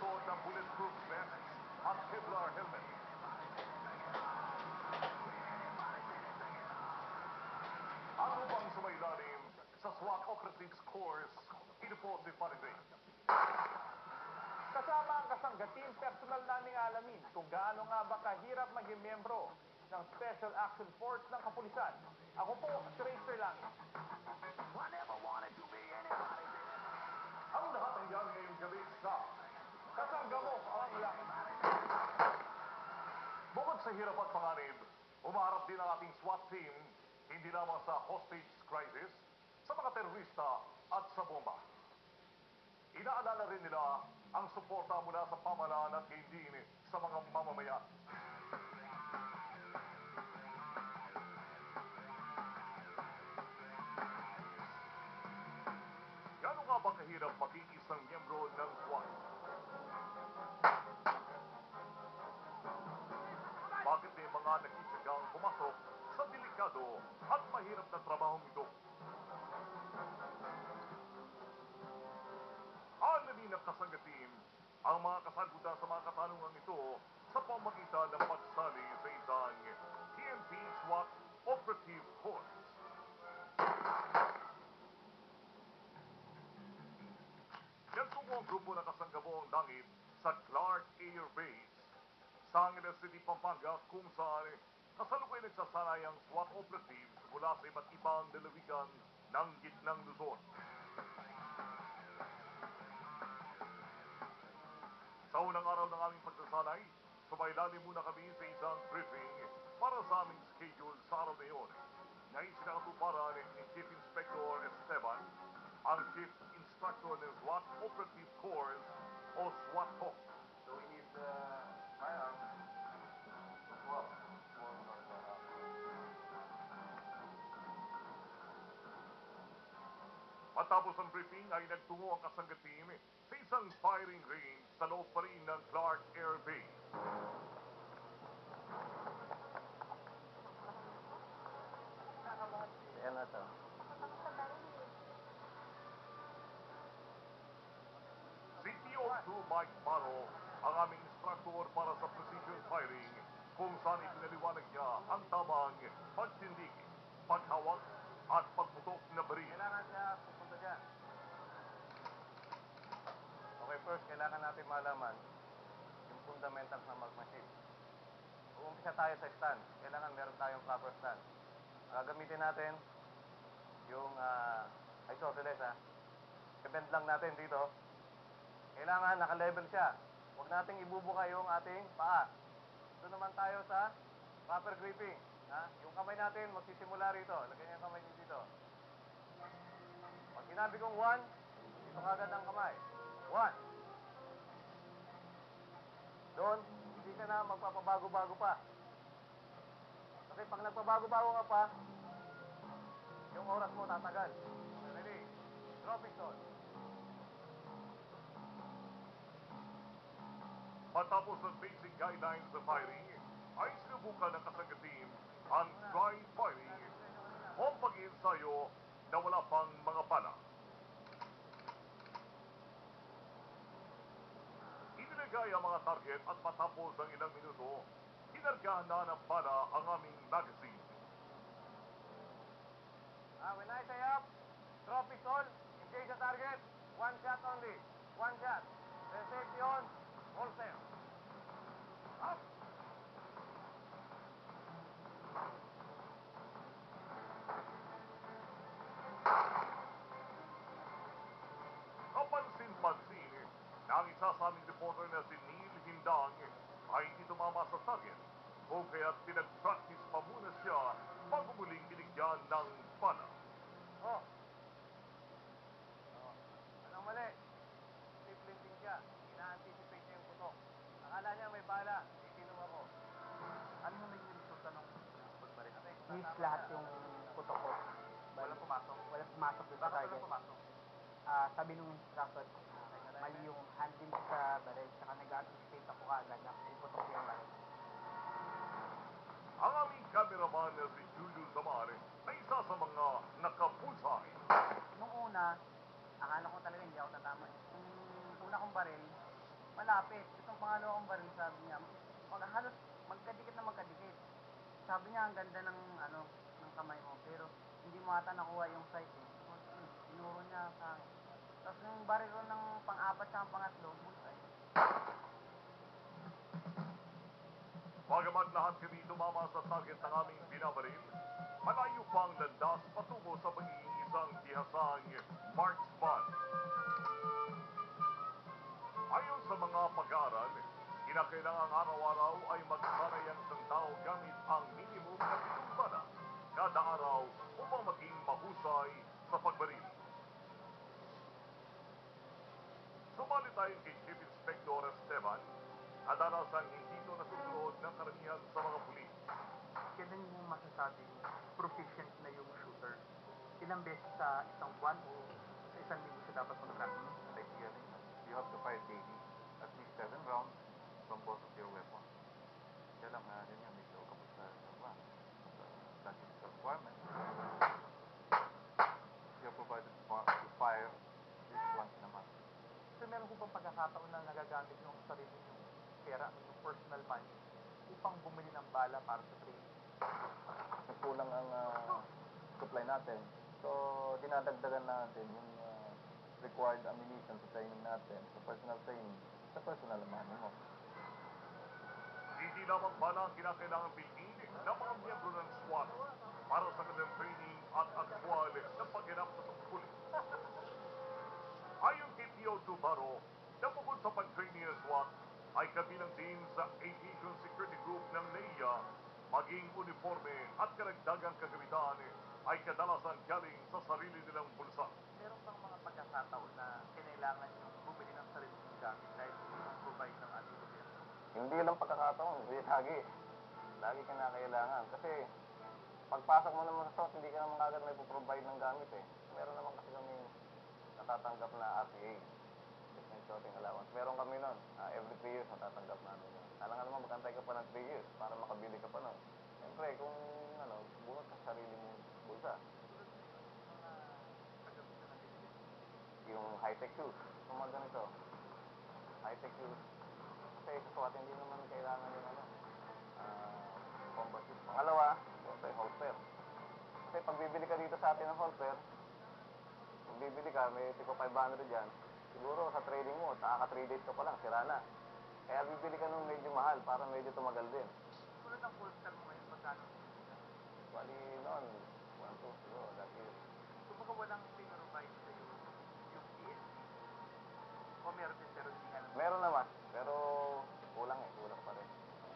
nakasuot ng bulletproof vest at Kevlar helmet. Ang upang sumailalim sa SWAT Operatives Course, ito po si Farinday. Kasama ang kasanggatin, personal naming alamin kung gaano nga ba kahirap maging miyembro ng Special Action Force ng Kapulisan. Ako po, si Racer Langit. Ang lahat ng yan ngayong gabi sa Kasangga mo ang langit. bukod sa hirap at panganib, umaharap din ang ating SWAT team hindi lamang sa hostage crisis, sa mga terorista at sa bomba. Inaalala rin nila ang suporta mula sa pamahalaan at gayon din sa mga mamamayan. Gano'n nga ba kahirap maging isang miyembro ng SWAT? Bakit may mga nagtitsagang pumasok sa delikado at mahirap na trabahong ito? Alamin ng kasanggatin ang mga kasagutan sa mga katanungan ito sa pamagitan ng pagsali sa isang PNP SWAT Operative Course. Ganito po ang grupo ng kasanggabong langit sa Clark Air Base sa Angeles City, Pampanga, kung saan kasalukuyan nagsasanay ang SWAT operatives mula sa iba't ibang lalawigan ng gitnang Luzon. Sa unang araw ng aming pagsasanay, sumailalim muna kami sa isang briefing para sa aming schedule sa araw na iyon na isinakatuparan ni Chief Inspector Esteban, ang Chief Instructor ng SWAT Operative Course o SWAT-COP. So we need firearms as well. Matapos ang briefing ay nagtungo ang kasanggatin sa isang firing range sa loob pa rin ng Clark Air Base. Ayan na to. Si PO2 Mike Baro ang aming instructor para sa precision firing kung saan ipinaliwanag niya ang tamang pagtindig, paghawak at pagputok na baril. Kailangan siya pupunta dyan. Okay, first, kailangan natin malaman yung fundamentals ng magmachine. Uumpisa tayo sa stand. Kailangan meron tayong proper stand. Gagamitin natin yung isosceles, ha. I-bend lang natin dito. Kailangan naka-level siya. Huwag nating ibubuka yung ating paa. Ito naman tayo sa proper gripping. Ha? Yung kamay natin magsisimula rito. Lagyan niyo yung kamay niyo dito. Pag sinabi kong 1, dito kagad ang kamay. 1. Doon, hindi ka na magpapabago-bago pa. Kasi pag nagpabago-bago ka pa, yung oras mo tatagal. Okay, ready? Drop pistol. Matapos ang basic guidelines sa firing, ay sinubukan ng kasanggatin ang dry firing o ang pag-iensayo na wala pang mga bala. Inilagay ang mga target at matapos ang ilang minuto, kinargahan na ng bala ang aming magazine. When I say up, drop pistol, engage the target, 1 shot only. 1 shot. Then safety on, holster. Up! Kapansin-pansin na ang isa sa aming reporter na si Neil Hindang ay hindi tumama sa target o kaya't pinag-practice pa muna siya bago muling binigyan ng bala. Oh. Anong mali? Siplinting siya. Ina-anticipate niya yung putok. Akala niya may bala. Ikinom ako. Ano mo naging resulta ng pagbaril? Miss lahat yung putok ko. Walang pumasok. Walang pumasok doon sa Bakit target. walang pumasok? Sabi nung instructor, mali yung handling ko sa baril, saka nag-anticipate ako kaagad na iputok ko yung baril. Ang aming cameraman na si Julius Samar ay isa sa mga nakapulsay. Nung una, akala ko talaga hindi ako tatama. Yung una kong baril, malapit. Itong pangalawa kong baril, sabi niya, halos magkadikit na magkadikit. Sabi niya, ang ganda ng, ng kamay mo, pero hindi mo ata nakuha yung sight eh. Tinuro niya sa akin. Tapos yung baril ko ng pang-apat sa pangatlo, bullseye. Bagamat lahat kami tumama sa target ng aming binabaril, malayo pa ang landas patungo sa pagiging isang bihasang marksman. Ayon sa mga pag-aaral, kinakailangang araw-araw ay magsanay ang isang tao gamit ang minimum na 7 bala kada araw upang maging mahusay sa pagbaril. Sumali tayo kay Chief Inspector Esteban, kadalasan hindi ito nasusunod ng karamihan sa mga pulis. Kailan mo masasabing proficient na yung shooter? Ilang beses sa isang buwan o sa isang linggo siya dapat mag-practice? Ideally, you have to fire daily, at least 7 rounds from both of your weapons. Kaya lang, yun yung medyo kapag sa statistical requirements. You're provided to fire at least once in a month. So meron ko bang pagkakataon na nagagamit yung sarili yung pera, yung personal money, upang bumili ng bala para sa training? Nagkulang ang supply natin. So, dinadagdagan natin yung required ammunition sa training natin, sa personal training, sa personal money mo. Hindi lamang bala ang kinakailangan bilhin ng mga miyembro ng SWAT para sa kanilang training at aktwal na pagganap sa tungkulin. Ayon kay Pio Tubaro, na bukod sa pag-training ng SWAT, ay kabilang din sa Aviation Security Group ng NAIA, maging uniforme at karagdagang kagamitan ay kadalasan galing sa sarili nilang bulsa. Meron bang mga pagkakataon na kinailangan yung bumili ng sarili ng gamit dahil hindi provide ng ating gobyerno? Hindi lang pagkakataon, lagi. Lagi ka na kailangan. Kasi, pagpasok mo naman sa SWAT, hindi ka naman agad may provide ng gamit eh. Meron naman kasi kami natatanggap na RTA. Shooting allowance. Meron kami nun. Every 3 years natatanggap namin yun. Alam naman magantay ka pa ng 3 years para makabili ka pa nun. Siyempre, kung bunot ka sa sarili mong bulsa. Yung high-tech shoes. Yung mga ganito. High-tech shoes. Kasi sa SWAT, hindi naman kailangan yung combat shoes. Pangalawa, siyempre, holster. Kasi pag bibili ka dito sa atin ng holster, pag bibili ka, may tipo 500 dyan. Siguro sa trading mo, saka 3 days ka pa lang, sira na. Kaya bibili ka nung medyo mahal para medyo tumagal din. Tulad ng holster mo ngayon, magkano? Bali noon, 1, 2 siguro, that year. Kumbaga walang pinrovide sa iyo yung PNP. O meron din pero hindi nga naman. Meron naman, pero kulang pa rin.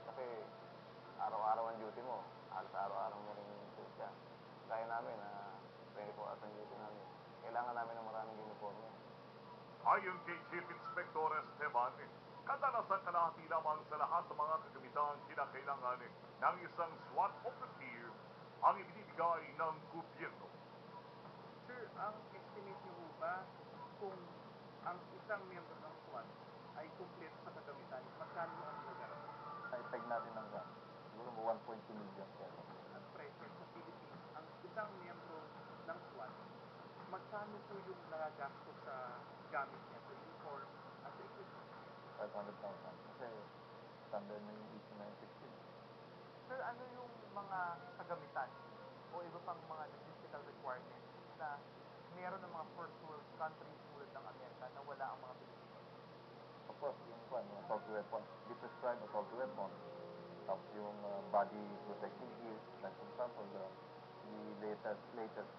Kasi araw-araw ang duty mo, halos araw-araw mo rin suit yan. Gaya namin, 24 hours ang duty namin. Kailangan namin ng maraming uniforme. Ayon kay Chief Inspector Esteban, kadalasan kalahati lamang sa lahat ng mga kagamitan kinakailangan ng isang SWAT operative ang ibinibigay ng gobyerno. Sir, ang estimate niyo po ba kung ang isang miyembro ng SWAT ay kumpleto sa kagamitan, magkano ang nagarap? Naipeg natin ng gun. Siguro 1.2 million pesos. At present sa Philippines, ang isang miyembro ng SWAT, magkano po yung nagagastos sa gamit niya, sa uniform at sa equipment? 500,000. Kasi standard na yung issue na yung 16. Sir, ano yung mga kagamitan o iba pang mga logistical requirements na meron ng mga first world countries tulad ng Amerika na wala ang mga Pilipino? Of course, yung assault weapon. Be prescribed assault weapon. Tapos yung body protective gear. Like for example, the latest